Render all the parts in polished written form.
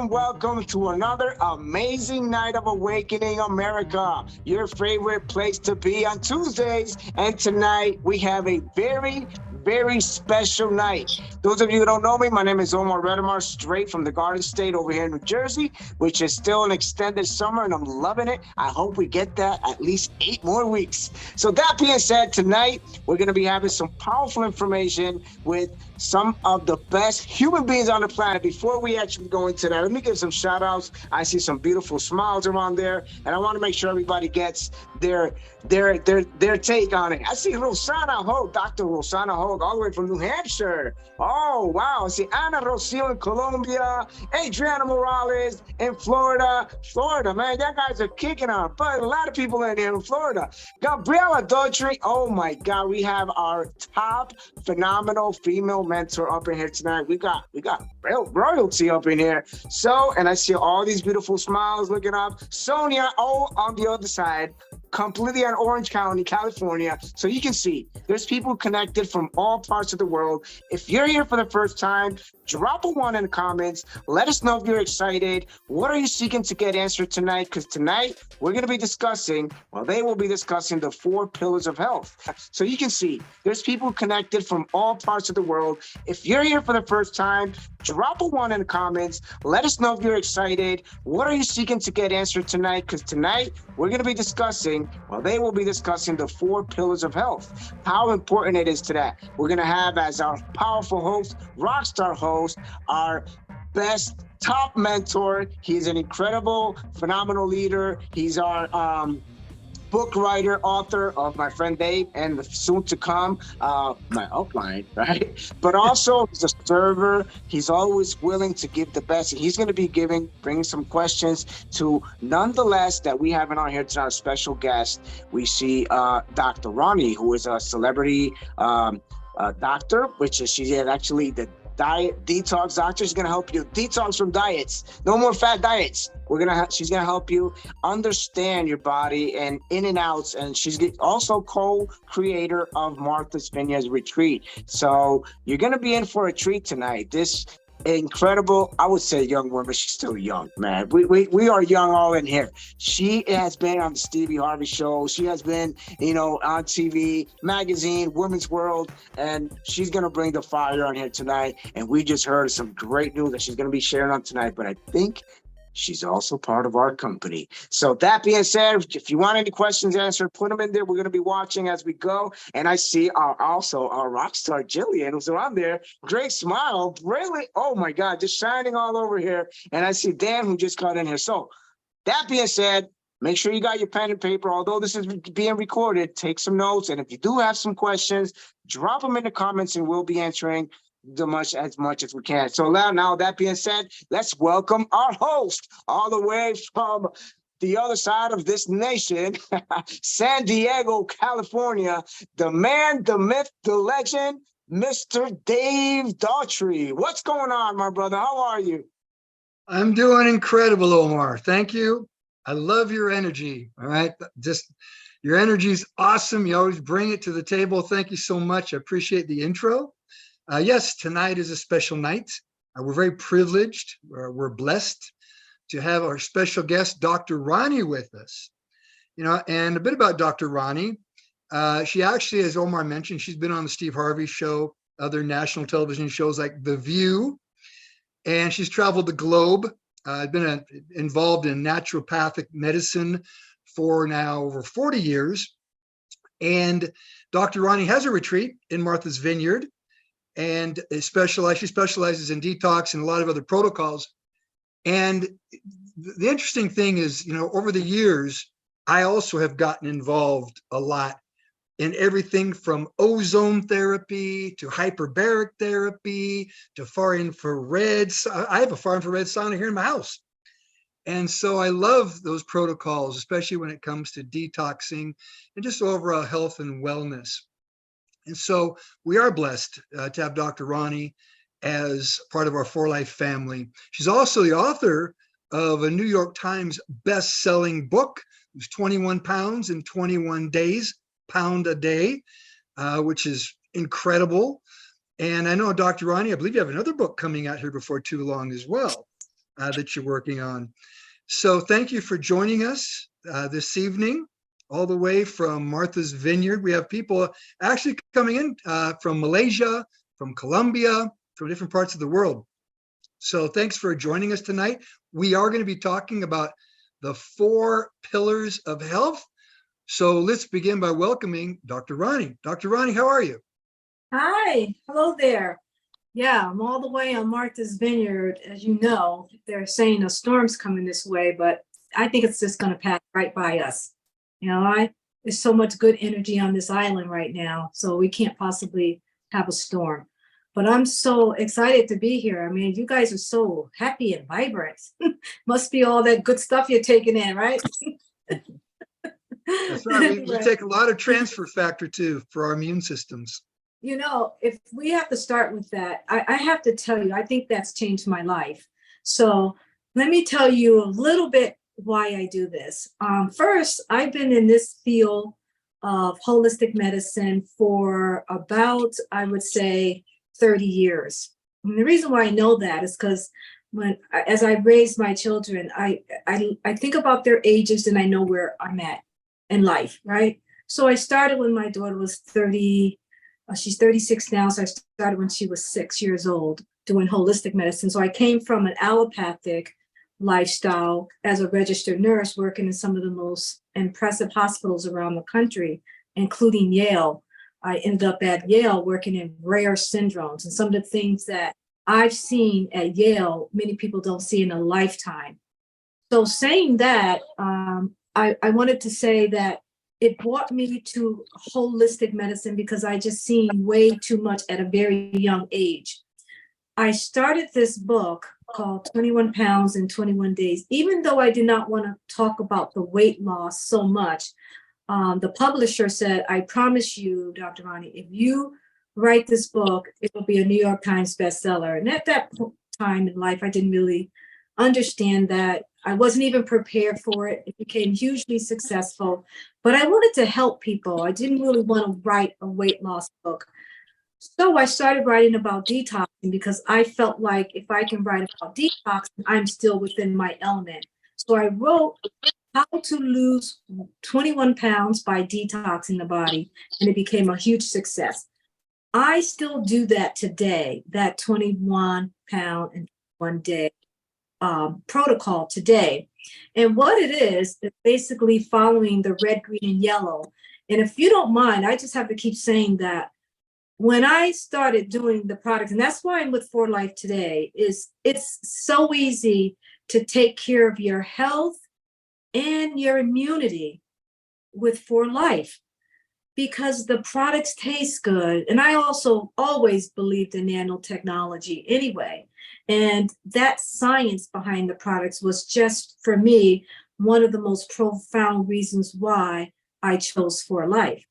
Welcome to another amazing night of Awakening America, your favorite place to be on Tuesdays. And tonight we have a very special night. Those of you who don't know me, my name is Omar Redamar, straight from the Garden State over here in New Jersey, which is still an extended summer and I'm loving it. I hope we get that at least 8 more weeks. So that being said, tonight we're going to be having some powerful information with some of the best human beings on the planet. Before we actually go into that, let me give some shout outs. I see some beautiful smiles around there, and I want to make sure everybody gets their take on it. I see Rosana Hogue, Dr. Rosana Hogue, all the way from New Hampshire. Oh, wow. I see Ana Rocio in Colombia, Adriana Morales in Florida. Florida, man, that guys are kicking on. But a lot of people in here in Florida. Gabriela Daughtry. Oh, my God. We have our top phenomenal female mentor up in here tonight. We got royalty up in here. So, and I see all these beautiful smiles looking up. Sonia, on the other side, completely in Orange County, California. So you can see there's people connected from all parts of the world. If you're here for the first time, drop a 1 in the comments. Let us know if you're excited. What are you seeking to get answered tonight? Because tonight we're going to be discussing, they will be discussing the 4 pillars of health. So you can see there's people connected from all parts of the world. If you're here for the first time, drop a 1 in the comments. Let us know if you're excited. What are you seeking to get answered tonight? Because tonight we're going to be discussing, they will be discussing the 4 pillars of health, how important it is to that. We're going to have as our powerful host, rockstar host, our best top mentor. He's an incredible, phenomenal leader. He's our book writer, author of My Friend Dave and the soon to come My Upline, right? But also he's a server. He's always willing to give the best. He's going to be bringing some questions to nonetheless that we have on here to our special guest. We see Dr. Roni, who is a celebrity doctor, which is she's actually the diet detox doctor. She's going to help you detox from diets. No more fat diets. She's gonna help you understand your body and in and outs, and she's also co-creator of Martha's Vineyard Retreat. So you're gonna be in for a treat tonight. This incredible, I would say young woman, she's still young, man. We are young all in here. She has been on the Stevie Harvey show. She has been, on TV, magazine, Women's World, and she's gonna bring the fire on here tonight. And we just heard some great news that she's gonna be sharing on tonight. But I think she's also part of our company. So that being said, if you want any questions answered, put them in there. We're going to be watching as we go. And I see our rock star Jillian, who's around there. Great smile. Really? Oh my God, just shining all over here. And I see Dan, who just got in here. So that being said, make sure you got your pen and paper. Although this is being recorded, take some notes. And if you do have some questions, drop them in the comments and we'll be answering as much as we can. So now that being said, let's welcome our host all the way from the other side of this nation, San Diego, California, the man, the myth, the legend, Mr. Dave Daughtry. What's going on, my brother? How are you? I'm doing incredible, Omar. Thank you. I love your energy. All right. Just your energy is awesome. You always bring it to the table. Thank you so much. I appreciate the intro. Yes, tonight is a special night. We're very privileged. We're blessed to have our special guest, Dr. Roni, with us. And a bit about Dr. Roni. She actually, as Omar mentioned, she's been on the Steve Harvey show, other national television shows like The View, and she's traveled the globe. Been involved in naturopathic medicine for now over 40 years. And Dr. Roni has a retreat in Martha's Vineyard. And she specializes in detox and a lot of other protocols. And the interesting thing is, over the years, I also have gotten involved a lot in everything from ozone therapy to hyperbaric therapy to far infrared. I have a far infrared sauna here in my house. And so I love those protocols, especially when it comes to detoxing and just overall health and wellness. And so we are blessed to have Dr. Roni as part of our For Life family. She's also the author of a New York Times best-selling book. It was 21 pounds in 21 days, pound a day. which is incredible. And I know, Dr. Roni, I believe you have another book coming out here before too long as well, that you're working on. So thank you for joining us this evening, all the way from Martha's Vineyard. We have people actually coming in from Malaysia, from Colombia, from different parts of the world. So thanks for joining us tonight. We are going to be talking about the 4 pillars of health. So let's begin by welcoming Dr. Roni. Dr. Roni, how are you? Hi, hello there. Yeah, I'm all the way on Martha's Vineyard. As you know, they're saying a storm's coming this way, but I think it's just going to pass right by us. There's so much good energy on this island right now, so we can't possibly have a storm. But I'm so excited to be here. I mean, you guys are so happy and vibrant. Must be all that good stuff you're taking in, right? That's right. We take a lot of transfer factor too for our immune systems. If we have to start with that, I have to tell you, I think that's changed my life. So let me tell you a little bit why I do this. First, I've been in this field of holistic medicine for about, I would say, 30 years. And the reason why I know that is because as I raise my children, I think about their ages and I know where I'm at in life, right? So I started when my daughter was 30. She's 36 now, so I started when she was 6 years old doing holistic medicine. So I came from an allopathic lifestyle as a registered nurse working in some of the most impressive hospitals around the country, including Yale. I ended up at Yale working in rare syndromes, and some of the things that I've seen at Yale, many people don't see in a lifetime. So saying that, I wanted to say that it brought me to holistic medicine because I just seen way too much at a very young age. I started this book called 21 Pounds in 21 Days. Even though I did not want to talk about the weight loss so much, the publisher said, I promise you, Dr. Roni, if you write this book, it will be a New York Times bestseller. And at that time in life, I didn't really understand that. I wasn't even prepared for it. It became hugely successful, but I wanted to help people. I didn't really want to write a weight loss book. So I started writing about detoxing because I felt like if I can write about detoxing, I'm still within my element. So I wrote How to Lose 21 Pounds by Detoxing the Body, and it became a huge success. I still do that today, that 21 pound in 1 day protocol today. And what it is basically following the red, green, and yellow. And if you don't mind, I just have to keep saying that when I started doing the products, and that's why I'm with For Life today, is it's so easy to take care of your health and your immunity with For Life because the products taste good. And I also always believed in nanotechnology anyway. And that science behind the products was just, for me, one of the most profound reasons why I chose For Life.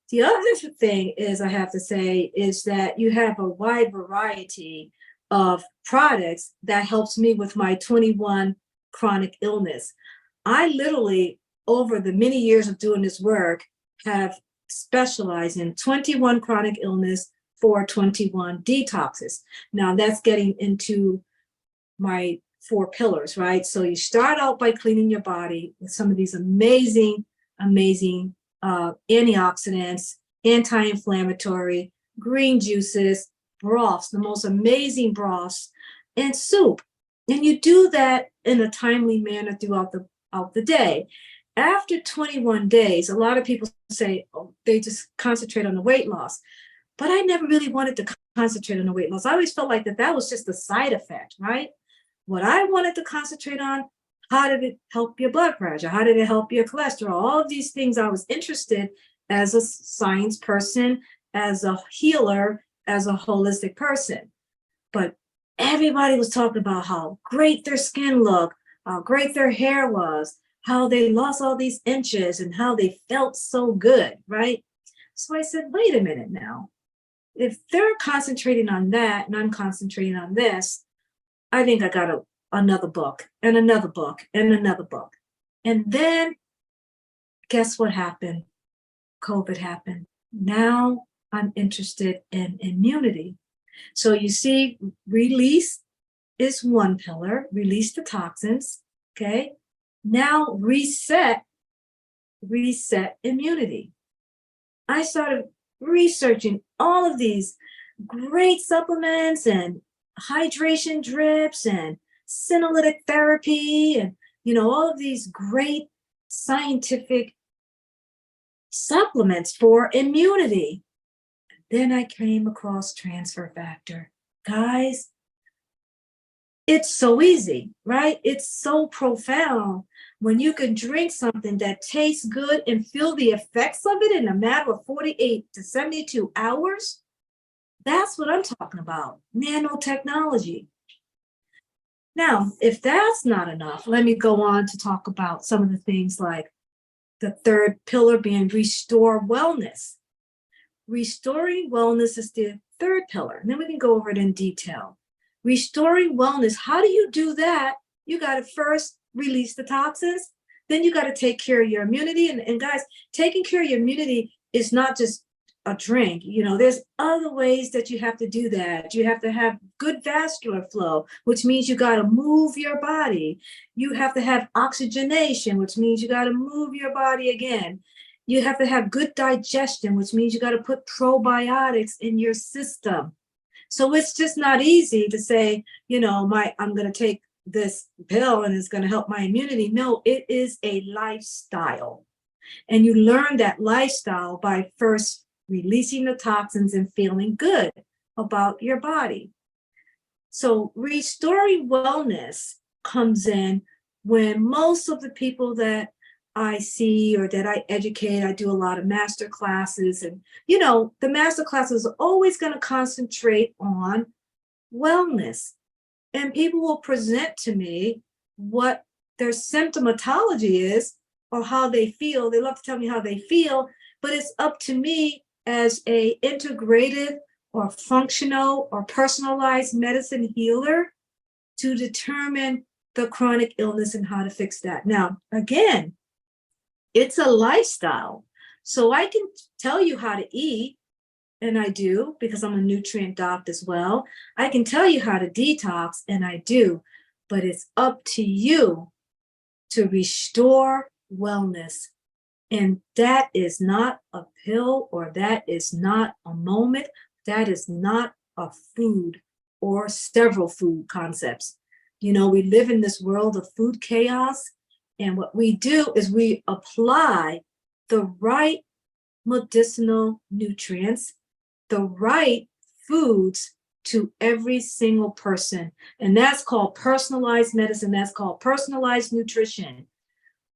The other thing is, I have to say, is that you have a wide variety of products that helps me with my 21 chronic illness. I literally, over the many years of doing this work, have specialized in 21 chronic illness for 21 detoxes. Now that's getting into my 4 pillars, right? So you start out by cleaning your body with some of these amazing antioxidants, anti-inflammatory, green juices, broths, the most amazing broths, and soup. And you do that in a timely manner throughout the day. After 21 days, a lot of people say, oh, they just concentrate on the weight loss. But I never really wanted to concentrate on the weight loss. I always felt like that was just a side effect, right? What I wanted to concentrate on, how did it help your blood pressure? How did it help your cholesterol? All of these things I was interested as a science person, as a healer, as a holistic person. But everybody was talking about how great their skin looked, how great their hair was, how they lost all these inches and how they felt so good, right? So I said, wait a minute now. If they're concentrating on that and I'm concentrating on this, I think I got another book and another book and another book. And then guess what happened? COVID happened. Now I'm interested in immunity. So you see, release is one pillar, release the toxins, okay? Now reset immunity. I started researching all of these great supplements and hydration drips and senolytic therapy and, all of these great scientific supplements for immunity. Then I came across transfer factor. Guys, it's so easy, right? It's so profound when you can drink something that tastes good and feel the effects of it in a matter of 48 to 72 hours. That's what I'm talking about, nanotechnology. Now, if that's not enough, let me go on to talk about some of the things like the third pillar being restore wellness. Restoring wellness is the third pillar, and then we can go over it in detail. Restoring wellness, how do you do that? You got to first release the toxins, then you got to take care of your immunity. And guys, taking care of your immunity is not just a drink. There's other ways that you have to do that. You have to have good vascular flow, which means you got to move your body. You have to have oxygenation, which means you got to move your body again. You have to have good digestion, which means you got to put probiotics in your system. So it's just not easy to say, I'm going to take this pill and it's going to help my immunity. No, it is a lifestyle. And you learn that lifestyle by first releasing the toxins and feeling good about your body. So restoring wellness comes in when most of the people that I see or that I educate, I do a lot of master classes, and the master classes are always going to concentrate on wellness, and people will present to me what their symptomatology is or how they feel. They love to tell me how they feel, but it's up to me as a integrative or functional or personalized medicine healer to determine the chronic illness and how to fix that. Now, again, it's a lifestyle. So I can tell you how to eat, and I do because I'm a nutrient doc as well. I can tell you how to detox, and I do, but it's up to you to restore wellness. And that is not a pill, or that is not a moment. That is not a food or several food concepts. We live in this world of food chaos. And what we do is we apply the right medicinal nutrients, the right foods to every single person. And that's called personalized medicine. That's called personalized nutrition.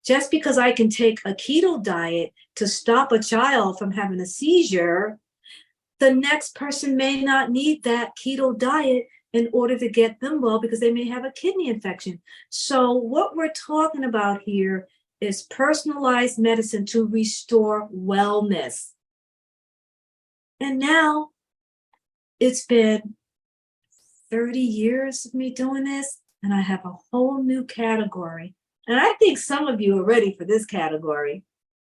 Just because I can take a keto diet to stop a child from having a seizure, the next person may not need that keto diet in order to get them well because they may have a kidney infection. So what we're talking about here is personalized medicine to restore wellness. And now it's been 30 years of me doing this, and I have a whole new category. And I think some of you are ready for this category.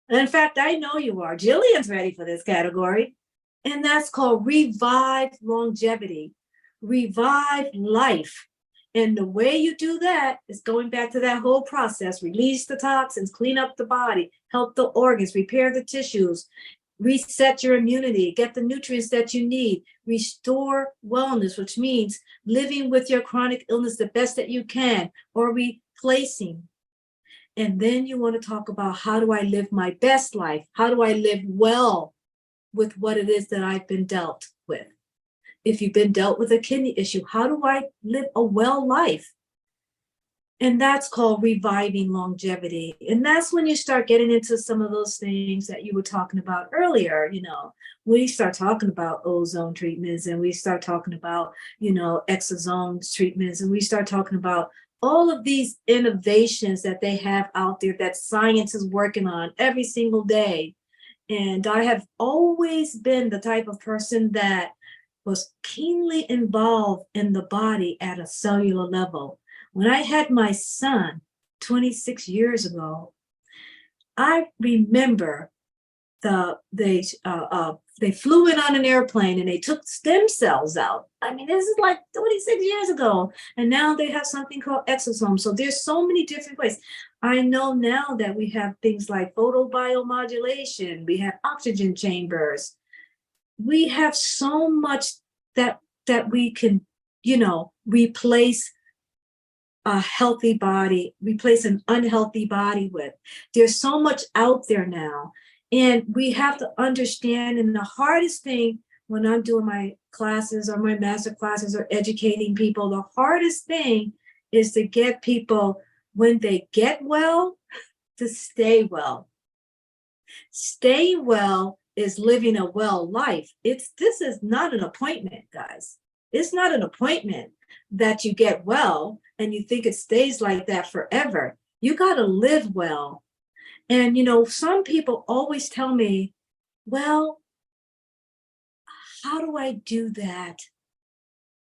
And in fact, I know you are. Jillian's ready for this category. And that's called Revive Longevity, Revive Life. And the way you do that is going back to that whole process: release the toxins, clean up the body, help the organs, repair the tissues, reset your immunity, get the nutrients that you need, restore wellness, which means living with your chronic illness the best that you can, or replacing. And then you want to talk about, how do I live my best life? How do I live well with what it is that I've been dealt with? If you've been dealt with a kidney issue, how do I live a well life? And that's called reviving longevity. And that's when you start getting into some of those things that you were talking about earlier. We start talking about ozone treatments, and we start talking about, exosomes treatments, and we start talking about all of these innovations that they have out there that science is working on every single day. And I have always been the type of person that was keenly involved in the body at a cellular level. When I had my son 26 years ago, I remember the they flew in on an airplane and they took stem cells out. I mean, this is like 26 years ago. And now they have something called exosomes. So there's so many different ways. I know now that we have things like photobiomodulation, we have oxygen chambers. We have so much that we can, replace a healthy body, replace an unhealthy body with. There's so much out there now. And we have to understand, and the hardest thing when I'm doing my classes or my master classes or educating people, the hardest thing is to get people, when they get well, to stay well. Staying well is living a well life. This is not an appointment, guys. It's not an appointment that you get well and you think it stays like that forever. You got to live well. And, some people always tell me, well, how do I do that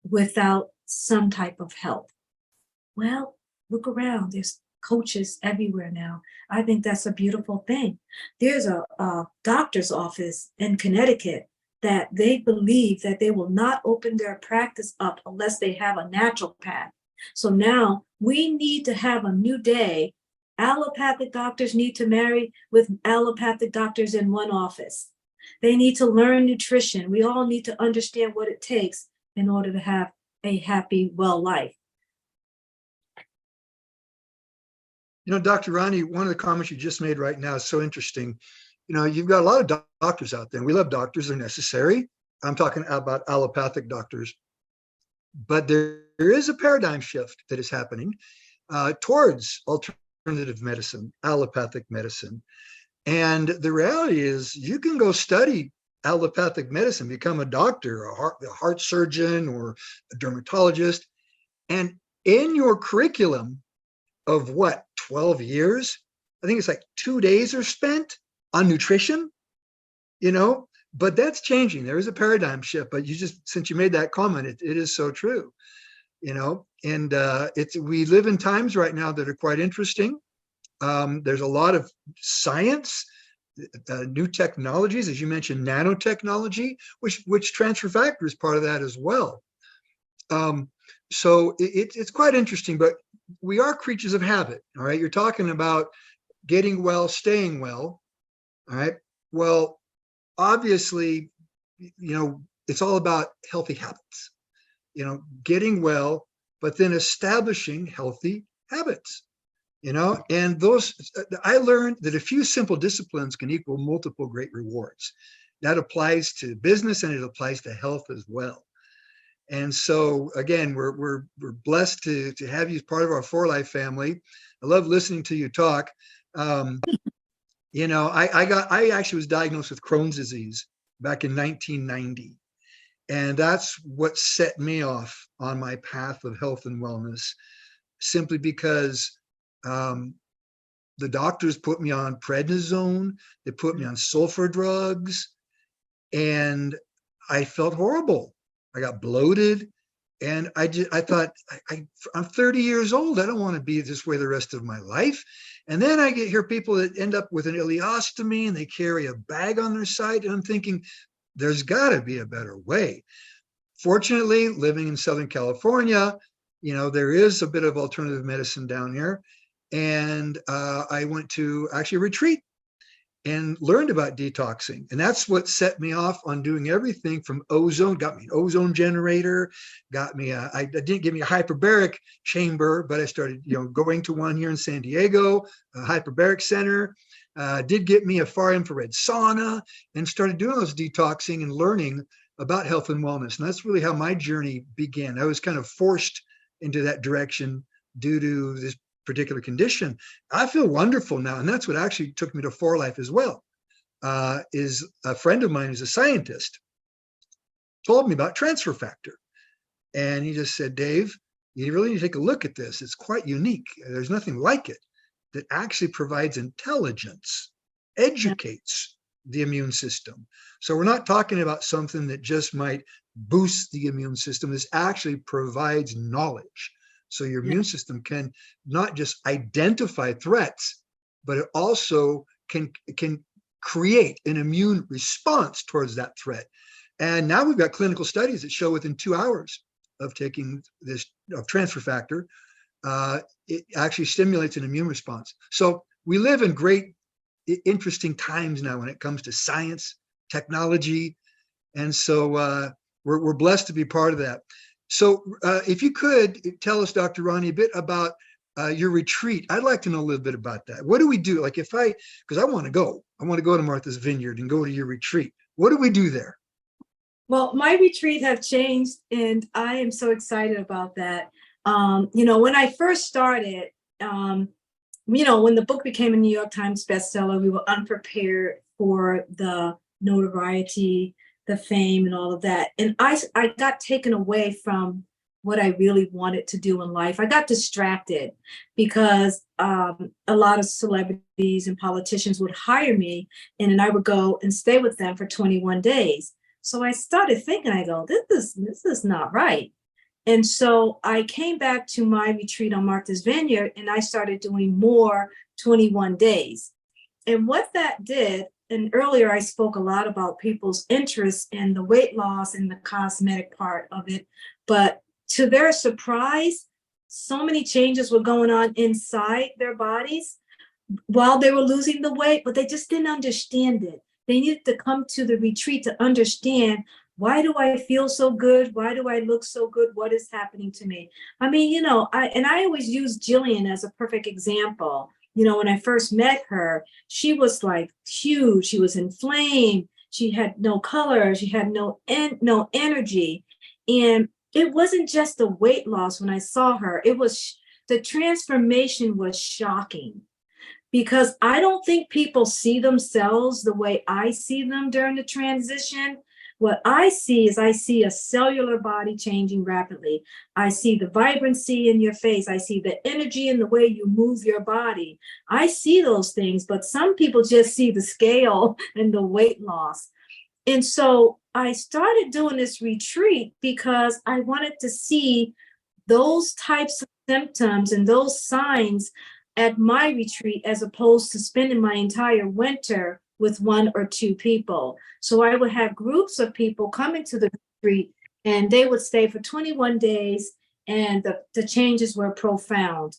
without some type of help? Well, look around. There's coaches everywhere now. I think that's a beautiful thing. There's a doctor's office in Connecticut that they believe that they will not open their practice up unless they have a naturopath. So now we need to have a new day. Allopathic doctors need to marry with allopathic doctors in one office. They need to learn nutrition. We all need to understand what it takes in order to have a happy, well life. Dr. Roni, one of the comments you just made right now is so interesting. You've got a lot of doctors out there, and we love doctors, they're necessary. I'm talking about allopathic doctors. But there is a paradigm shift that is happening towards alternative medicine, allopathic medicine. And the reality is you can go study allopathic medicine, become a doctor, a heart surgeon, or a dermatologist. And in your curriculum of 12 years, I think it's like 2 days are spent on nutrition, but that's changing. There is a paradigm shift, but since you made that comment, it is so true, and we live in times right now that are quite interesting. There's a lot of science, new technologies, as you mentioned, nanotechnology, which transfer factor is part of that as well. So it's quite interesting, but we are creatures of habit. All right. You're talking about getting well, staying well. All right. Well, obviously, it's all about healthy habits, getting well, but then establishing healthy habits, and those, I learned that a few simple disciplines can equal multiple great rewards. That applies to business and it applies to health as well. And so again, we're blessed to have you as part of our For Life family. I love listening to you talk. I actually was diagnosed with Crohn's disease back in 1990. And that's what set me off on my path of health and wellness, simply because the doctors put me on prednisone, they put me on sulfur drugs, and I felt horrible. I got bloated, and I thought, I'm 30 years old. I don't want to be this way the rest of my life. And then I hear people that end up with an ileostomy and they carry a bag on their side, and I'm thinking, there's got to be a better way. Fortunately, living in Southern California, there is a bit of alternative medicine down here. And I went to actually a retreat and learned about detoxing. And that's what set me off on doing everything from ozone, got me an ozone generator, I didn't give me a hyperbaric chamber, but I started, going to one here in San Diego, a hyperbaric center, did get me a far infrared sauna, and started doing those detoxing and learning about health and wellness. And that's really how my journey began. I was kind of forced into that direction due to this particular condition. I feel wonderful now. And that's what actually took me to For Life as well. Is a friend of mine who's a scientist told me about transfer factor. And he just said, Dave, you really need to take a look at this. It's quite unique. There's nothing like it that actually provides intelligence, educates the immune system. So we're not talking about something that just might boost the immune system. This actually provides knowledge. So your immune system can not just identify threats, but it also can create an immune response towards that threat. And now we've got clinical studies that show within 2 hours of taking this transfer factor, it actually stimulates an immune response. So we live in great, interesting times now when it comes to science, technology. And so we're blessed to be part of that. So if you could tell us, Dr. Roni, a bit about your retreat. I'd like to know a little bit about that. What do we do? Like because I want to go to Martha's Vineyard and go to your retreat. What do we do there? Well, my retreat have changed, and I am so excited about that. When I first started, when the book became a New York Times bestseller, we were unprepared for the notoriety, the fame, and all of that. And I got taken away from what I really wanted to do in life. I got distracted because a lot of celebrities and politicians would hire me, and then I would go and stay with them for 21 days. So I started thinking, I go, this is not right. And so I came back to my retreat on Martha's Vineyard, and I started doing more 21 days. And what that did, and earlier I spoke a lot about people's interest in the weight loss and the cosmetic part of it, but to their surprise, so many changes were going on inside their bodies while they were losing the weight, but they just didn't understand it. They needed to come to the retreat to understand, why do I feel so good? Why do I look so good? What is happening to me? I mean, I always use Jillian as a perfect example. When I first met her, she was like huge. She was inflamed. She had no color. She had no energy. And it wasn't just the weight loss when I saw her. It was the transformation was shocking. Because I don't think people see themselves the way I see them during the transition. What I see is I see a cellular body changing rapidly. I see the vibrancy in your face. I see the energy in the way you move your body. I see those things, but some people just see the scale and the weight loss. And so I started doing this retreat because I wanted to see those types of symptoms and those signs at my retreat, as opposed to spending my entire winter with 1 or 2 people. So I would have groups of people coming to the retreat, and they would stay for 21 days, and the changes were profound.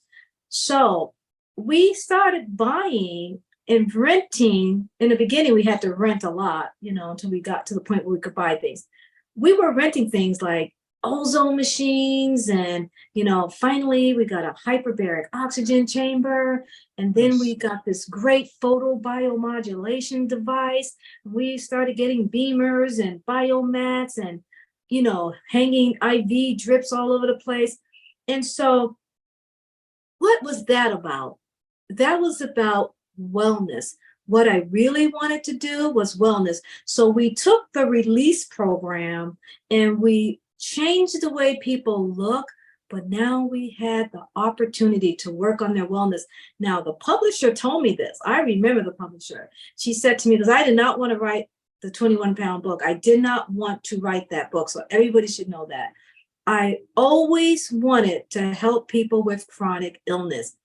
So we started buying and renting. In the beginning, we had to rent a lot, until we got to the point where we could buy things. We were renting things like ozone machines, and finally we got a hyperbaric oxygen chamber, and then we got this great photobiomodulation device. We started getting beamers and biomats and hanging IV drips all over the place. And so what was that about? That was about wellness. What I really wanted to do was wellness. So we took the release program and we changed the way people look, but now we had the opportunity to work on their wellness. Now, the publisher told me this. I remember the publisher. She said to me, because I did not want to write the 21-pound book. I did not want to write that book. So everybody should know that. I always wanted to help people with chronic illness,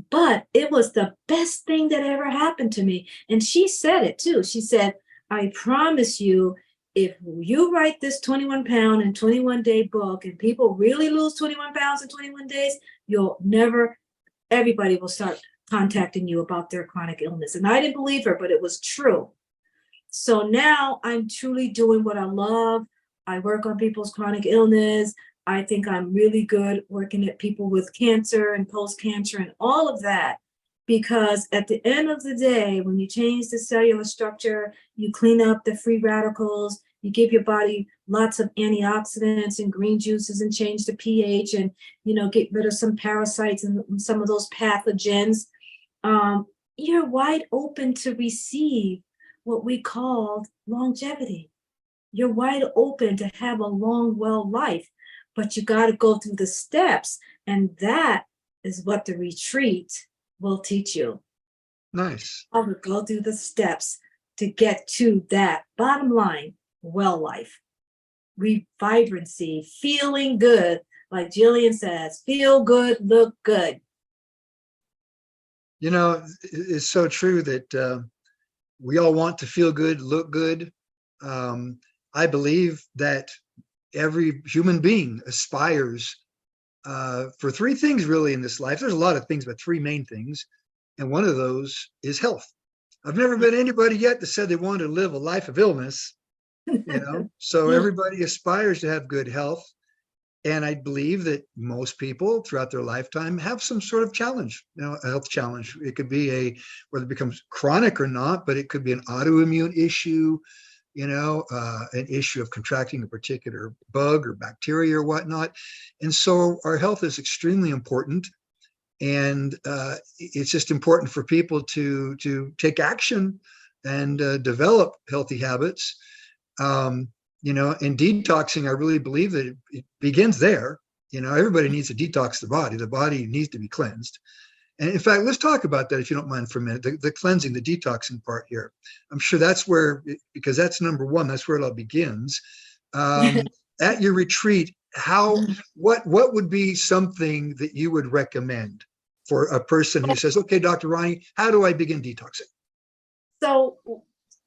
but it was the best thing that ever happened to me. And she said it too. She said, I promise you, if you write this 21-pound and 21-day book and people really lose 21 pounds in 21 days, everybody will start contacting you about their chronic illness. And I didn't believe her, but it was true. So now I'm truly doing what I love. I work on people's chronic illness. I think I'm really good working at people with cancer and post-cancer and all of that. Because at the end of the day, when you change the cellular structure, you clean up the free radicals, you give your body lots of antioxidants and green juices and change the pH and, get rid of some parasites and some of those pathogens, you're wide open to receive what we call longevity. You're wide open to have a long, well life, but you got to go through the steps. And that is what the retreat will teach you. Nice. How to go through the steps to get to that bottom line, well life. Vibrancy, feeling good, like Jillian says, feel good, look good. It's so true that we all want to feel good, look good. I believe that every human being aspires for three things really in this life. There's a lot of things, but three main things. And one of those is health. I've never met anybody yet that said they wanted to live a life of illness, so everybody aspires to have good health. And I believe that most people throughout their lifetime have some sort of challenge, a health challenge. It could be whether it becomes chronic or not, but it could be an autoimmune issue, an issue of contracting a particular bug or bacteria or whatnot. And so our health is extremely important. And it's just important for people to take action and develop healthy habits. And detoxing, I really believe that it begins there. Everybody needs to detox the body. The body needs to be cleansed. And in fact, let's talk about that, if you don't mind, for a minute, the cleansing, the detoxing part here. I'm sure that's where, because that's number one, that's where it all begins. At your retreat, what would be something that you would recommend for a person who says, okay, Dr. Roni, how do I begin detoxing? So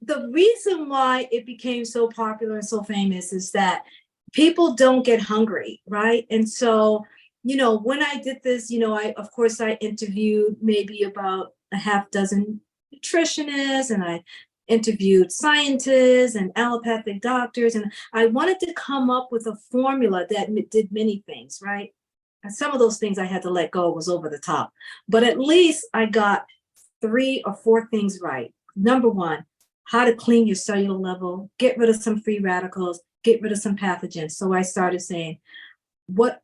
the reason why it became so popular and so famous is that people don't get hungry, right? And so, when I did this, I interviewed maybe about a half dozen nutritionists, and I interviewed scientists and allopathic doctors, and I wanted to come up with a formula that did many things, right? And some of those things I had to let go, was over the top, but at least I got 3 or 4 things right. Number one, how to clean your cellular level, get rid of some free radicals, get rid of some pathogens. So I started saying, what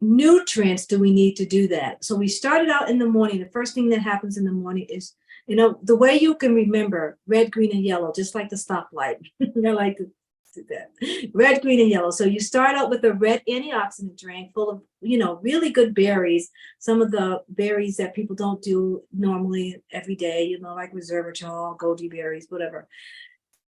nutrients do we need to do that? So we started out in the morning. The first thing that happens in the morning is, the way you can remember red, green, and yellow, just like the stoplight. I like to do that. Red, green, and yellow. So you start out with a red antioxidant drink full of, really good berries. Some of the berries that people don't do normally every day, like resveratrol, goji berries, whatever.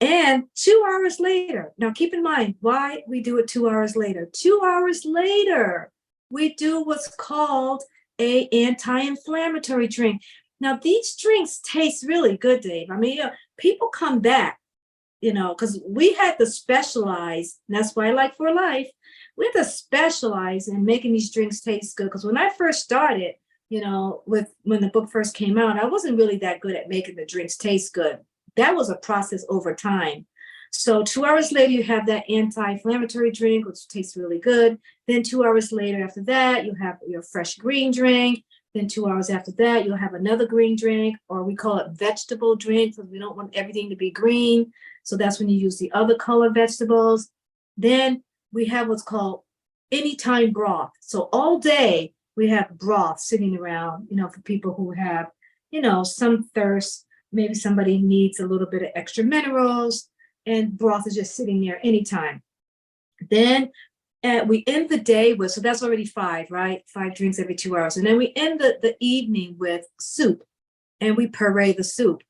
And 2 hours later, now keep in mind why we do it 2 hours later. 2 hours later, we do what's called a anti-inflammatory drink. Now, these drinks taste really good, Dave. I mean, people come back, because we had to specialize. And that's why I like For Life. We had to specialize in making these drinks taste good. Because when I first started, when the book first came out, I wasn't really that good at making the drinks taste good. That was a process over time. So 2 hours later, you have that anti-inflammatory drink, which tastes really good. Then 2 hours later after that, you have your fresh green drink. Then 2 hours after that, you'll have another green drink, or we call it vegetable drink, because we don't want everything to be green. So that's when you use the other color vegetables. Then we have what's called anytime broth. So all day we have broth sitting around, for people who have, some thirst. Maybe somebody needs a little bit of extra minerals, and broth is just sitting there anytime. Then we end the day with, so that's already 5, right? 5 drinks every 2 hours. And then we end the evening with soup, and we puree the soup.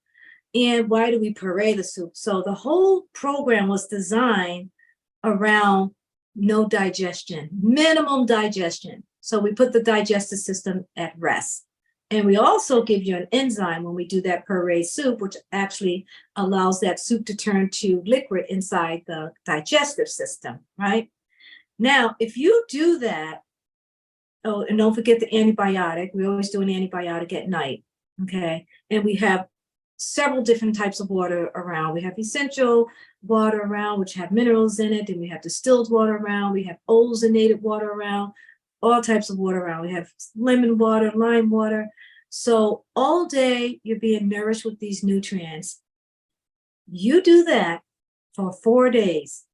And why do we puree the soup? So the whole program was designed around no digestion, minimum digestion. So we put the digestive system at rest. And we also give you an enzyme when we do that puree soup, which actually allows that soup to turn to liquid inside the digestive system, right? Now, if you do that, and don't forget the antibiotic. We always do an antibiotic at night, okay? And we have several different types of water around. We have essential water around, which have minerals in it. And we have distilled water around. We have ozonated water around. All types of water around. We have lemon water, lime water. So all day you're being nourished with these nutrients. You do that for 4 days.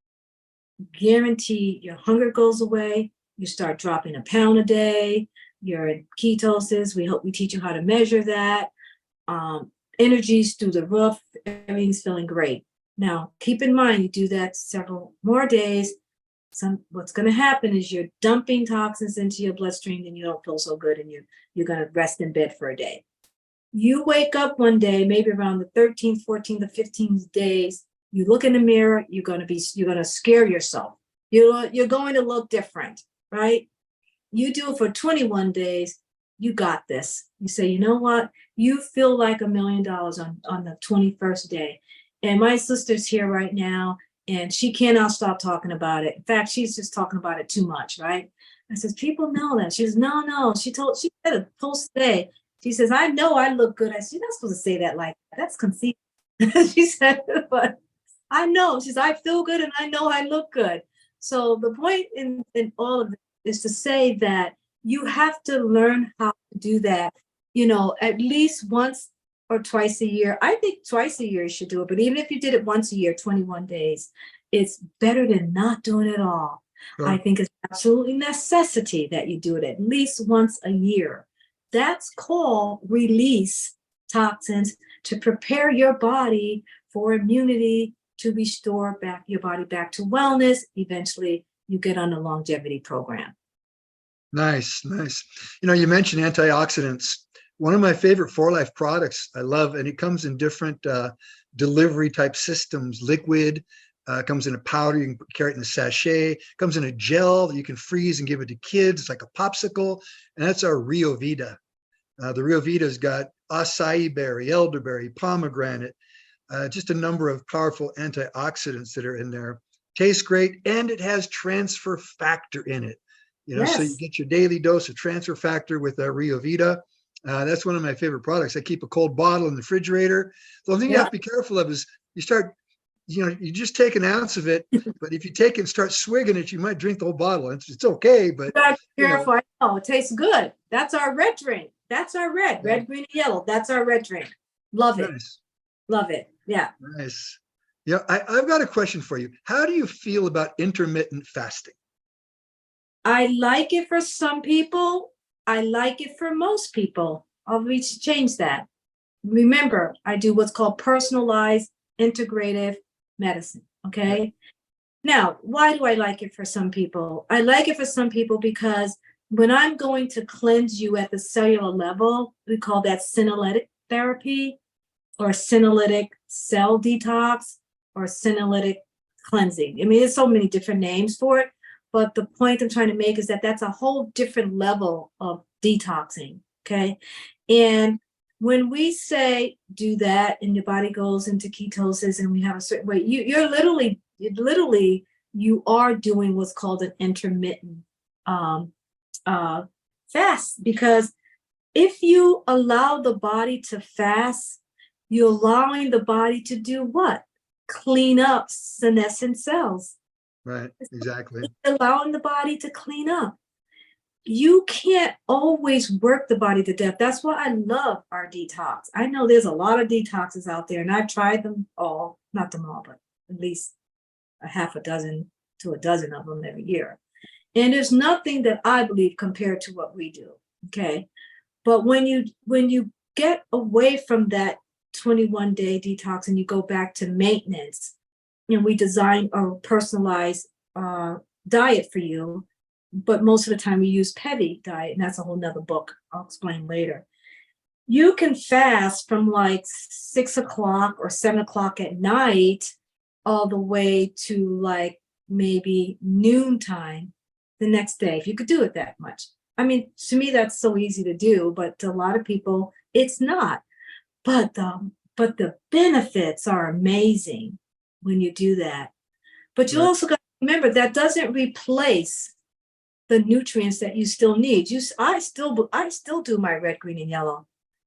Guarantee your hunger goes away. You start dropping a pound a day. You're in ketosis. We teach you how to measure that. Energy's through the roof. Everything's feeling great. Now, keep in mind, you do that several more days. What's going to happen is you're dumping toxins into your bloodstream, and you don't feel so good, and you're going to rest in bed for a day. You wake up one day, maybe around the 13th, 14th, or 15th days. You look in the mirror. You're going to scare yourself. You're going to look different, right? You do it for 21 days. you got this. You say, you know what? You feel like $1 million on the 21st day. And my sister's here right now, and she cannot stop talking about it. In fact, she's just talking about it too much, right? I says, people know that. She says, no. She said a post today. She says, I know I look good. I said, you're not supposed to say that like that. That's conceit. She said, but I know. She says, I feel good and I know I look good. So the point in all of this is to say that you have to learn how to do that, at least once or twice a year. I think twice a year you should do it, but even if you did it once a year, 21 days, it's better than not doing it all. Sure. I think it's absolutely necessity that you do it at least once a year. That's called release toxins to prepare your body for immunity, to restore your body back to wellness. Eventually, you get on a longevity program. Nice. You mentioned antioxidants. One of my favorite 4Life products I love, and it comes in different delivery type systems, liquid, comes in a powder, you can carry it in a sachet, comes in a gel that you can freeze and give it to kids. It's like a popsicle, and that's our Rio Vita. The Rio Vita's got acai berry, elderberry, pomegranate, just a number of powerful antioxidants that are in there. Tastes great, and it has transfer factor in it. Yes. So you get your daily dose of transfer factor with Rio Vita. That's one of my favorite products. I keep a cold bottle in the refrigerator. The only thing you have to be careful of is you just take an ounce of it, but if you take it and start swigging it, you might drink the whole bottle. It's okay, but careful. I know it tastes good. That's our red drink. That's our red, green, and yellow. That's our red drink. Love it. Nice. Love it. Yeah. Nice. Yeah, I've got a question for you. How do you feel about intermittent fasting? I like it for some people. I like it for most people. I'll change that. Remember, I do what's called personalized integrative medicine. Okay. Now, why do I like it for some people? I like it for some people because when I'm going to cleanse you at the cellular level, we call that senolytic therapy or senolytic cell detox or senolytic cleansing. I mean, there's so many different names for it, but the point I'm trying to make is that that's a whole different level of detoxing, okay? And when we say do that and your body goes into ketosis and we have a certain way, you are doing what's called an intermittent fast, because if you allow the body to fast, you're allowing the body to do what? Clean up senescent cells. Right, exactly. Allowing the body to clean up. You can't always work the body to death. That's why I love our detox. I know there's a lot of detoxes out there, and I've tried them all, not them all, but at least a half a dozen to a dozen of them every year. And there's nothing that I believe compared to what we do, okay? But when you get away from that 21-day detox and you go back to maintenance, and we design a personalized diet for you, but most of the time we use PEVI diet, and that's a whole nother book I'll explain later. You can fast from like 6 o'clock or 7 o'clock at night all the way to like maybe noontime the next day, if you could do it that much. I mean, to me, that's so easy to do, but to a lot of people, it's not. But the benefits are amazing when you do that. But you also got to remember that doesn't replace the nutrients that you still need. I still do my red, green, and yellow,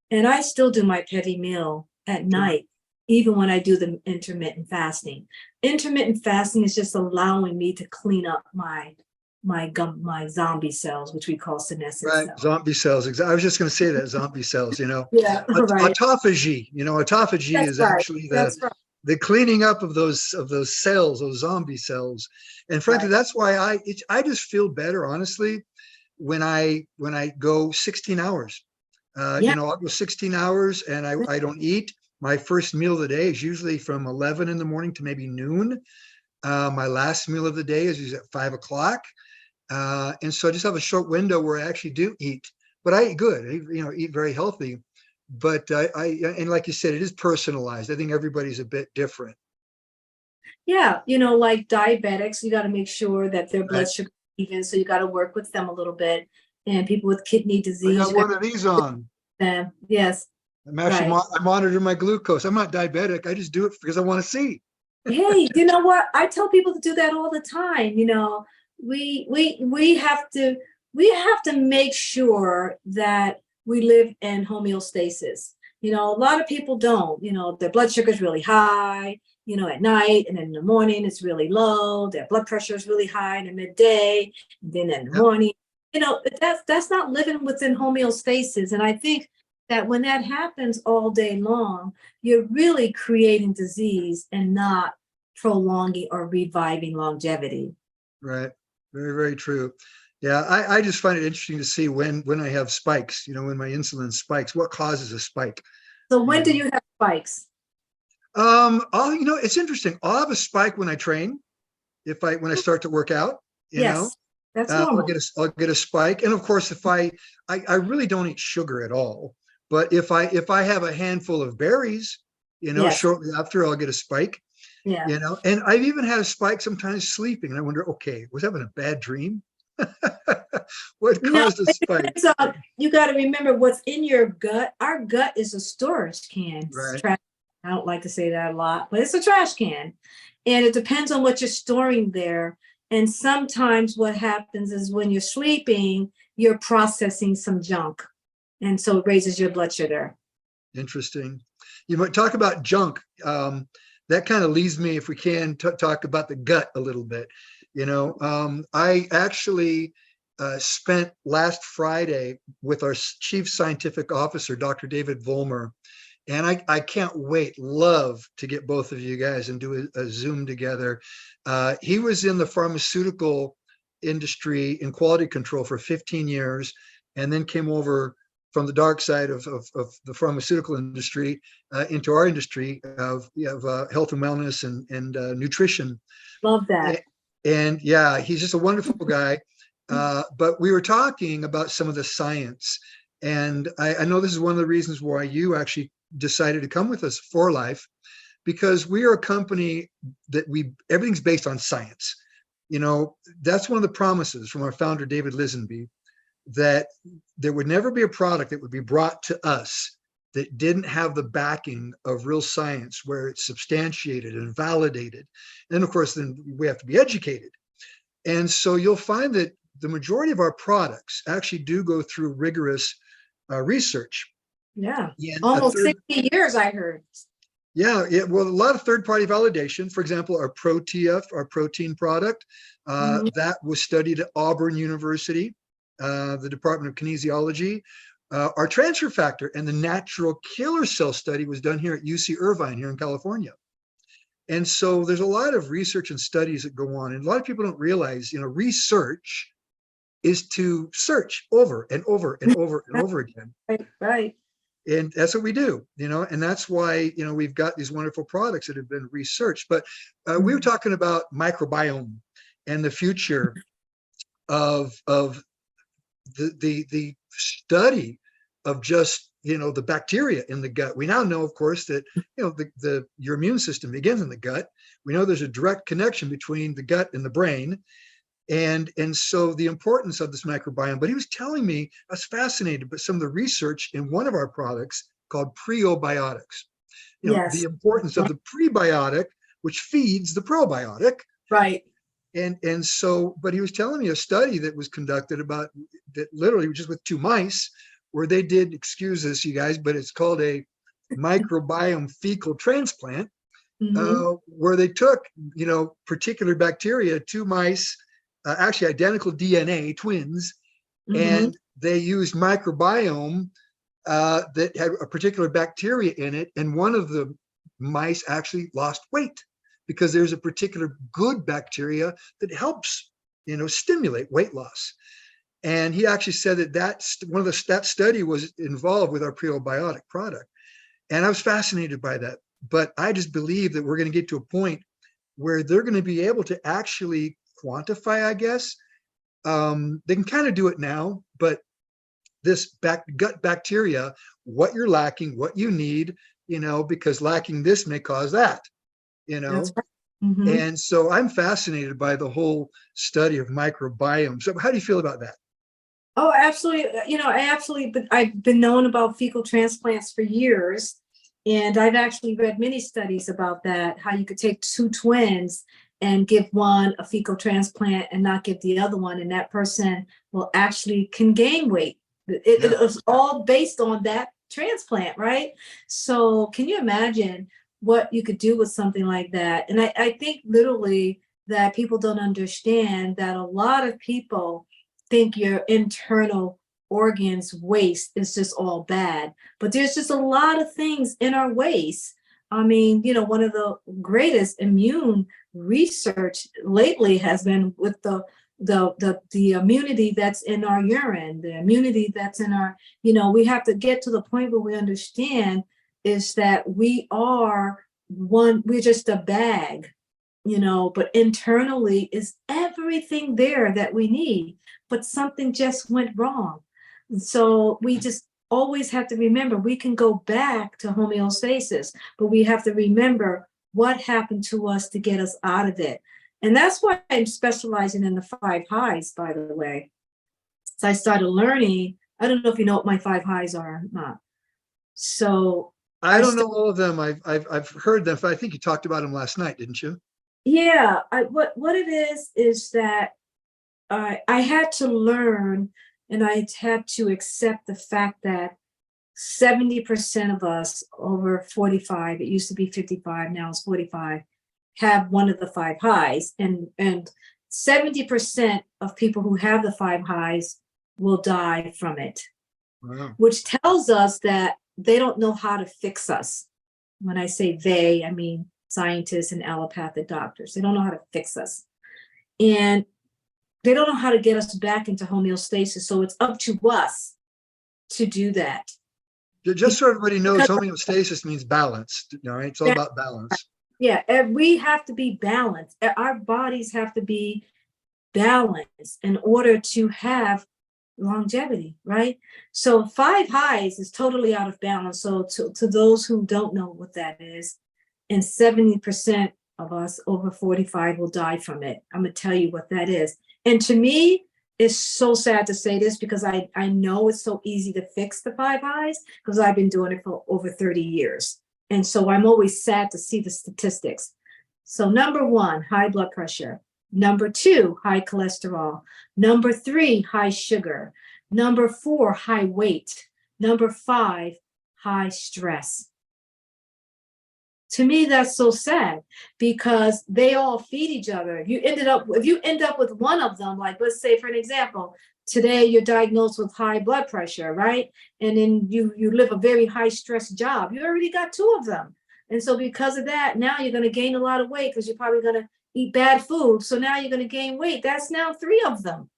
and I still do my PEVI meal at night, even when I do the intermittent fasting. Intermittent fasting is just allowing me to clean up my zombie cells, which we call senescent cells. Zombie cells. I was just going to say that, zombie cells, Yeah, right. Autophagy, autophagy That's is right. actually the cleaning up of those cells, those zombie cells. And frankly, that's why I just feel better, honestly, when I go 16 hours. I'll go 16 hours and I don't eat. My first meal of the day is usually from 11 in the morning to maybe noon. My last meal of the day is usually at 5 o'clock. And so I just have a short window where I actually do eat, but I eat good, eat very healthy. But and like you said, it is personalized. I think everybody's a bit different. Yeah. Like diabetics, you got to make sure that their blood sugar is even. So you got to work with them a little bit. and people with kidney I disease. got one of these on. Yes. I'm actually, Right. I monitor my glucose. I'm not diabetic. I just do it because I want to see. Hey, you know what? I tell people to do that all the time. We have to make sure that we live in homeostasis. A lot of people don't. Their blood sugar is really high, at night, and in the morning it's really low. Their blood pressure is really high in the midday, and then in the morning. That's not living within homeostasis. And I think that when that happens all day long, you're really creating disease and not prolonging or reviving longevity. Right. Very, very true. Yeah, I just find it interesting to see when I have spikes, when my insulin spikes, what causes a spike. So when do you have spikes? It's interesting. I'll have a spike when I train, when I start to work out, Yes, that's normal. I'll get a spike. And of course, if I really don't eat sugar at all, but if I have a handful of berries, Yes. shortly after I'll get a spike. Yeah. And I've even had a spike sometimes sleeping. And I wonder, okay, was I having a bad dream? What caused a spike? So you got to remember what's in your gut. Our gut is a storage can. Right. I don't like to say that a lot, but it's a trash can. And it depends on what you're storing there. And sometimes what happens is when you're sleeping, you're processing some junk. And so it raises your blood sugar. Interesting. You might talk about junk. That kind of leads me, if we can, talk about the gut a little bit. I actually spent last Friday with our chief scientific officer, Dr. David Vollmer, and I can't love to get both of you guys and do a Zoom together. He was in the pharmaceutical industry in quality control for 15 years, and then came over from the dark side of the pharmaceutical industry into our industry of health and wellness and nutrition. Love that. And yeah, he's just a wonderful guy. But we were talking about some of the science. And I know this is one of the reasons why you actually decided to come with us for life, because we are a company that everything's based on science. That's one of the promises from our founder, David Lisenby, that there would never be a product that would be brought to us that didn't have the backing of real science, where it's substantiated and validated. And of course, then we have to be educated. And so you'll find that the majority of our products actually do go through rigorous research. Yeah, almost 60 years, I heard. Yeah, well, a lot of third-party validation. For example, our ProTF, our protein product, that was studied at Auburn University, the Department of Kinesiology. Our transfer factor and the natural killer cell study was done here at UC Irvine here in California. And so there's a lot of research and studies that go on. And a lot of people don't realize, research is to search over and over and over and over again. Right. And that's what we do, and that's why, we've got these wonderful products that have been researched. But we were talking about microbiome and the future of the study of just, the bacteria in the gut. We now know, of course, that, your immune system begins in the gut. We know there's a direct connection between the gut and the brain. And so the importance of this microbiome, but he was telling me, I was fascinated by some of the research in one of our products called prebiotics. Yes. The importance of the prebiotic, which feeds the probiotic. Right. And so, but he was telling me a study that was conducted about that literally just with 2 mice, where they did, excuse us, you guys, but it's called a microbiome fecal transplant, where they took, particular bacteria, 2 mice, actually identical DNA, twins, and they used microbiome that had a particular bacteria in it. And one of the mice actually lost weight because there's a particular good bacteria that helps, stimulate weight loss. And he actually said that that study was involved with our probiotic product. And I was fascinated by that. But I just believe that we're going to get to a point where they're going to be able to actually quantify, I guess. They can kind of do it now, but this gut bacteria, what you're lacking, what you need, because lacking this may cause that, That's right. And so I'm fascinated by the whole study of microbiome. So how do you feel about that? Oh, absolutely. I absolutely, but I've been known about fecal transplants for years. And I've actually read many studies about that, how you could take two twins and give one a fecal transplant and not give the other one. And that person will actually can gain weight. It Yeah. was all based on that transplant, right? So can you imagine what you could do with something like that? And I think literally that people don't understand that a lot of people think your internal organs waste is just all bad, but there's just a lot of things in our waste. I mean, one of the greatest immune research lately has been with the immunity that's in our urine, the immunity that's in our, we have to get to the point where we understand is that we're just a bag, but internally is everything there that we need, but something just went wrong. And so we just always have to remember we can go back to homeostasis, but we have to remember what happened to us to get us out of it. And that's why I'm specializing in the 5 highs, by the way. So I started learning, I don't know if you know what my 5 highs are or not. So I don't know all of them. I've heard them. I think you talked about them last night, didn't you? yeah, what it is that I had to learn, and I had to accept the fact that 70% of us over 45, it used to be 55, now it's 45, have one of the 5 highs. And 70% of people who have the 5 highs will die from it. Wow. Which tells us that they don't know how to fix us. When I say they, I mean scientists and allopathic doctors. They don't know how to fix us. And they don't know how to get us back into homeostasis. So it's up to us to do that. Just so everybody knows, homeostasis means balance. All right. It's all about balance. Yeah. And we have to be balanced. Our bodies have to be balanced in order to have longevity, right? So 5 highs is totally out of balance. So to those who don't know what that is, and 70% of us over 45 will die from it. I'm going to tell you what that is. And to me, it's so sad to say this because I know it's so easy to fix the 5 highs because I've been doing it for over 30 years. And so I'm always sad to see the statistics. So number 1, high blood pressure. Number 2, high cholesterol. Number 3, high sugar. Number 4, high weight. Number 5, high stress. To me, that's so sad because they all feed each other. If you end up with one of them, like let's say for an example, today you're diagnosed with high blood pressure, right? And then you live a very high stress job. You already got 2 of them. And so because of that, now you're going to gain a lot of weight because you're probably going to eat bad food. So now you're going to gain weight. That's now 3 of them.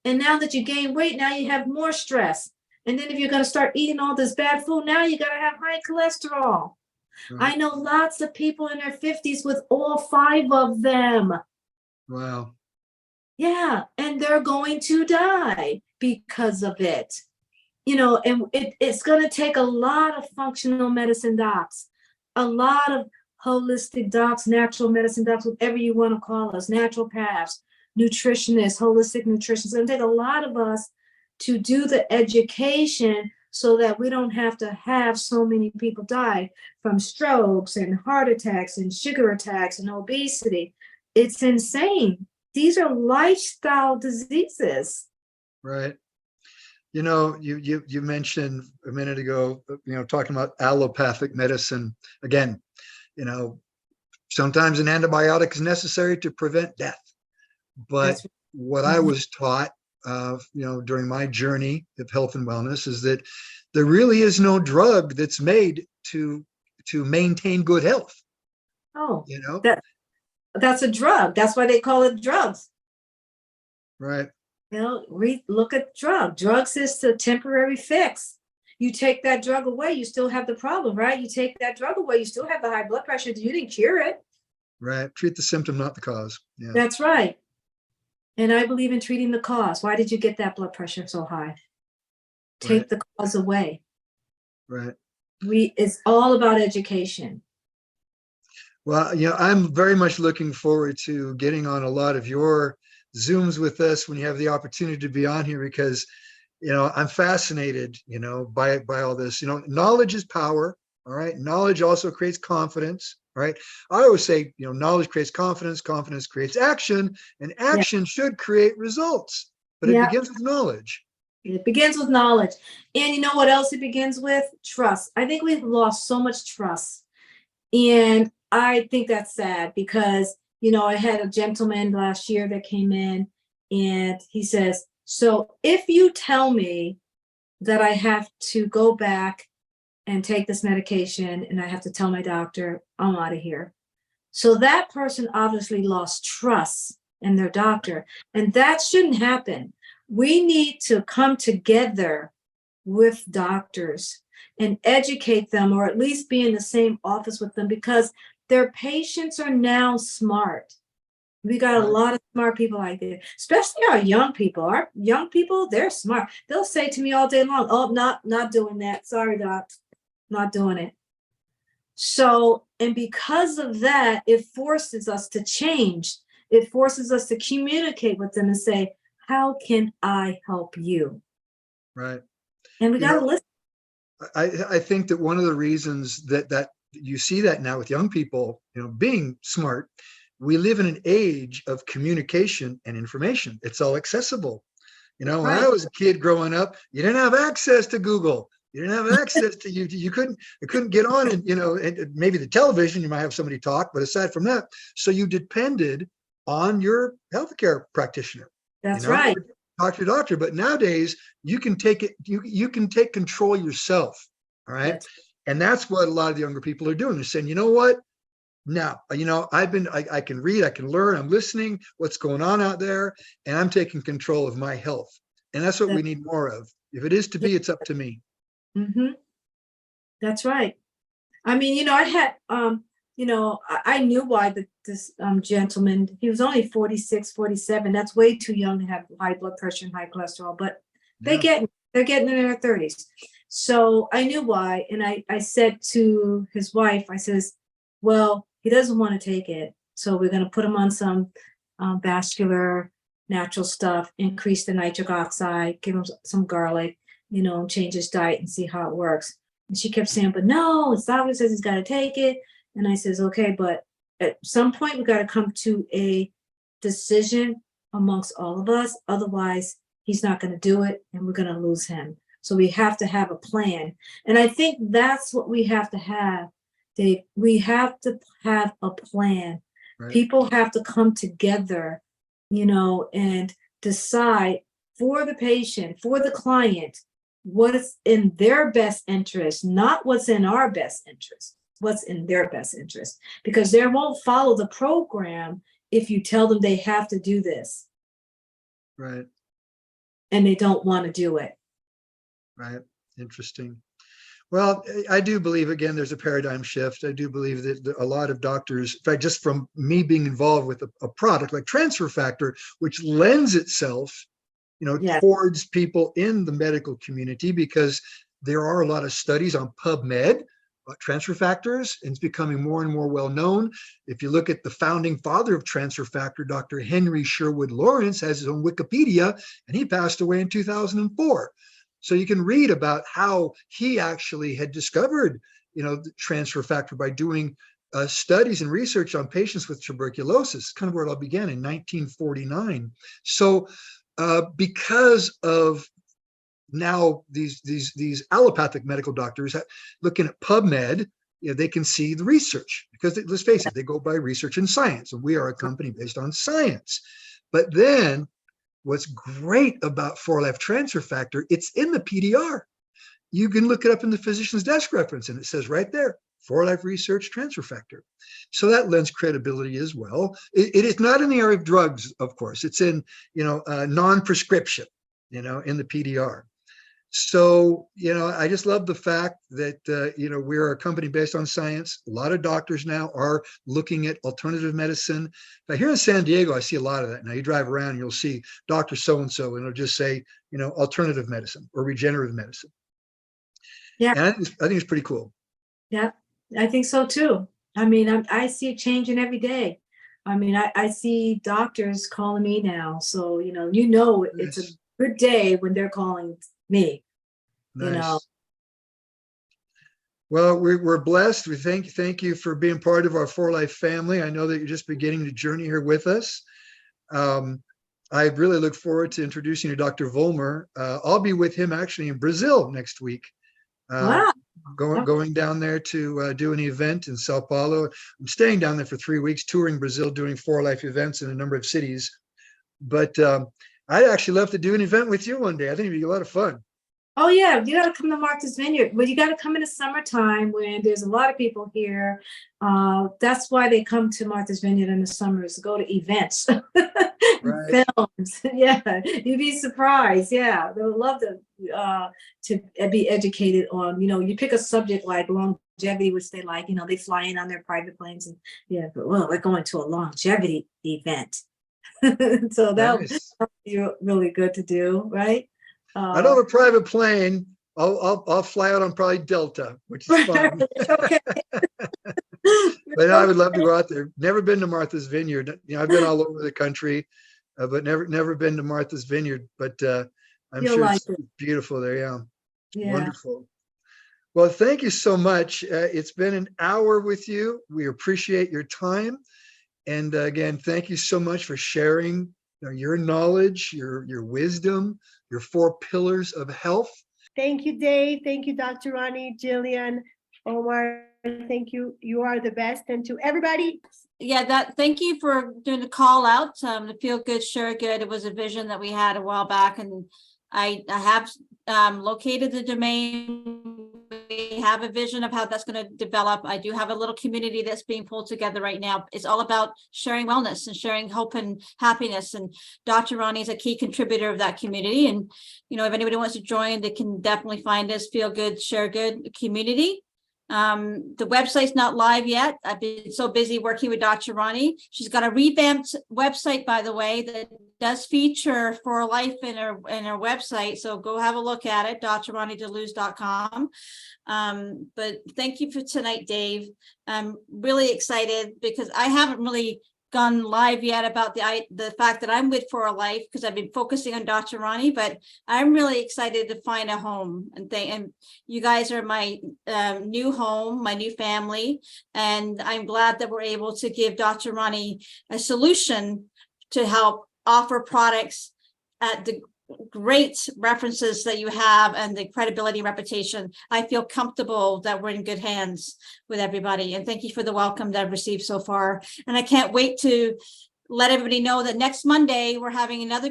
And now that you gain weight, now you have more stress. And then if you're going to start eating all this bad food, now you got to have high cholesterol. I know lots of people in their 50s with all 5 of them. Wow. Yeah. And they're going to die because of it. And it's going to take a lot of functional medicine docs, a lot of holistic docs, natural medicine docs, whatever you want to call us, naturopaths, nutritionists, holistic nutritionists. It's going to take a lot of us to do the education so that we don't have to have so many people die from strokes and heart attacks and sugar attacks and obesity. It's insane. These are lifestyle diseases. Right. You mentioned a minute ago, talking about allopathic medicine. Again, sometimes an antibiotic is necessary to prevent death. But what I was taught, during my journey of health and wellness is that there really is no drug that's made to maintain good health. Oh, that's a drug. That's why they call it drugs. Right. Look at drugs is a temporary fix. You take that drug away, you still have the problem, right? You take that drug away, you still have the high blood pressure. You didn't cure it. Right. Treat the symptom, not the cause. Yeah. That's right. And I believe in treating the cause. Why did you get that blood pressure so high? Take the cause away. Right. It's all about education. Well, I'm very much looking forward to getting on a lot of your Zooms with us when you have the opportunity to be on here, because I'm fascinated, by all this. Knowledge is power. All right. Knowledge also creates confidence. All right. I always say, knowledge creates confidence, confidence creates action, and Yeah. action should create results. But it Yeah. begins with knowledge. It begins with knowledge. And you know what else it begins with? Trust. I think we've lost so much trust. And I think that's sad because, I had a gentleman last year that came in and he says, so if you tell me that I have to go back and take this medication and I have to tell my doctor, I'm out of here. So that person obviously lost trust in their doctor, and that shouldn't happen. We need to come together with doctors and educate them, or at least be in the same office with them, because their patients are now smart. We got a lot of smart people like that, especially our young people. Our young people, they're smart. They'll say to me all day long, oh, not doing that. Sorry, doc, not doing it. So, and because of that, it forces us to change. It forces us to communicate with them and say, how can I help you? Right. And we got to listen. I think that one of the reasons that you see that now with young people, being smart, we live in an age of communication and information. It's all accessible. When I was a kid growing up, you didn't have access to Google. You didn't have access to YouTube. You couldn't get on and, and maybe the television, you might have somebody talk, but aside from that, so you depended on your healthcare practitioner. That's right. Talk to your doctor. But nowadays you can take it, you can take control yourself. All right. And that's what a lot of the younger people are doing. They're saying, you know what? Now, I can read, I can learn, I'm listening what's going on out there, and I'm taking control of my health. And that's what we need more of. If it is to be, it's up to me. Mm-hmm. That's right. I mean, I had, I knew why this gentleman, he was only 46, 47. That's way too young to have high blood pressure and high cholesterol, but they're getting in their 30s. So I knew why. And I said to his wife, I says, well, he doesn't want to take it. So we're going to put him on some vascular natural stuff, increase the nitric oxide, give him some garlic, change his diet and see how it works. And she kept saying, but no, it's doctor says he's got to take it. And I says, okay, but at some point we got to come to a decision amongst all of us. Otherwise, he's not going to do it and we're going to lose him. So we have to have a plan. And I think that's what we have to have, Dave. We have to have a plan. Right. People have to come together, and decide for the patient, for the client, what's in their best interest, not what's in our best interest, what's in their best interest, because they won't follow the program if you tell them they have to do this. Right. And they don't want to do it. Right. Interesting. Well, I do believe, again, there's a paradigm shift. I do believe that a lot of doctors, in fact, just from me being involved with a product like transfer factor, which lends itself, towards people in the medical community, because there are a lot of studies on PubMed about transfer factors, and it's becoming more and more well known. If you look at the founding father of transfer factor, Dr. Henry Sherwood Lawrence, has his own Wikipedia, and he passed away in 2004. So you can read about how he actually had discovered, the transfer factor by doing studies and research on patients with tuberculosis, kind of where it all began in 1949. So because of now these allopathic medical doctors looking at PubMed, they can see the research, because let's face it, they go by research and science, and we are a company based on science. But then what's great about 4Life Transfer Factor, it's in the PDR. You can look it up in the physician's desk reference, and it says right there, 4Life Research Transfer Factor. So that lends credibility as well. It is not in the area of drugs, of course. It's in, non-prescription, in the PDR. So, I just love the fact that, we're a company based on science. A lot of doctors now are looking at alternative medicine. But here in San Diego, I see a lot of that. Now you drive around and you'll see Dr. So-and-so, and it'll just say, alternative medicine or regenerative medicine. Yeah. And I think it's pretty cool. Yeah, I think so too. I mean, I see it changing every day. I mean, I see doctors calling me now. So, it's good day when they're calling me, you know. Nice. Well, we're blessed. We thank you for being part of our For Life family. I know that you're just beginning the journey here with us. I really look forward to introducing you to Dr. Vollmer. I'll be with him actually in Brazil next week. Wow. Going down there to do an event in Sao Paulo. I'm staying down there for 3 weeks, touring Brazil, doing For Life events in a number of cities. But I'd actually love to do an event with you one day. I think it'd be a lot of fun. Oh yeah, you got to come to Martha's Vineyard. Well, you got to come in the summertime when there's a lot of people here. That's why they come to Martha's Vineyard in the summers to go to events, Right. films. Yeah, you'd be surprised. Yeah, they would love to be educated on. You know, you pick a subject like longevity, which they like. You know, they fly in on their private planes, and yeah, but well, we're going to a longevity event, so that Nice. would be really good to do, right? I don't have a private plane. I'll fly out on probably Delta, which is fun. Okay. But I would love to go out there. Never been to Martha's Vineyard. You know, I've been all over the country, but never been to Martha's Vineyard. But I'm You'll sure like it's it. beautiful there. Yeah. Yeah. Wonderful. Well, thank you so much. It's been an hour with you. We appreciate your time. And again, thank you so much for sharing your knowledge, your wisdom, your 4 pillars of health. Thank you, Dave. Thank you, Dr. Roni, Jillian, Omar. Thank you. You are the best. And to everybody. Yeah, thank you for doing the call out. The Feel Good, Share Good. It was a vision that we had a while back, and I have located the domain. We have a vision of how that's going to develop. I do have a little community that's being pulled together right now. It's all about sharing wellness and sharing hope and happiness. And Dr. Roni is a key contributor of that community. And, you know, if anybody wants to join, they can definitely find us, Feel Good, Share Good community. The website's not live yet. I've been so busy working with Dr. Roni. She's got a revamped website, by the way, that does feature For Life in her website. So go have a look at it, drronideluz.com. But thank you for tonight, Dave. I'm really excited because I haven't really gone live yet about the fact that I'm with For Life, because I've been focusing on Dr. Roni, but I'm really excited to find a home, and you guys are my new home, my new family, and I'm glad that we're able to give Dr. Roni a solution to help offer products at the great references that you have and the credibility and reputation. I feel comfortable that we're in good hands with everybody. And thank you for the welcome that I've received so far. And I can't wait to let everybody know that next Monday, we're having another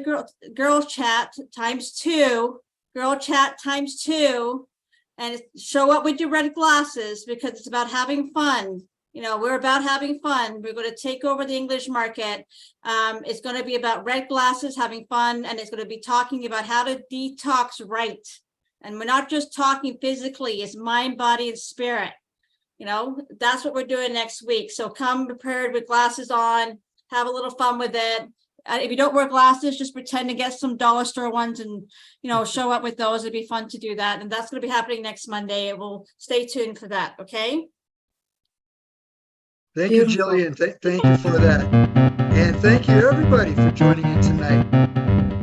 girl chat times 2, and show up with your red glasses, because it's about having fun. You know, we're about having fun. We're going to take over the English market. It's going to be about red glasses, having fun, and it's going to be talking about how to detox right. And we're not just talking physically, it's mind, body, and spirit. You know, that's what we're doing next week. So come prepared with glasses on, have a little fun with it. If you don't wear glasses, just pretend to get some dollar store ones and, you know, show up with those. It'd be fun to do that. And that's going to be happening next Monday. We'll stay tuned for that. Okay. Thank you, Jillian. Thank you for that. And thank you, everybody, for joining in tonight.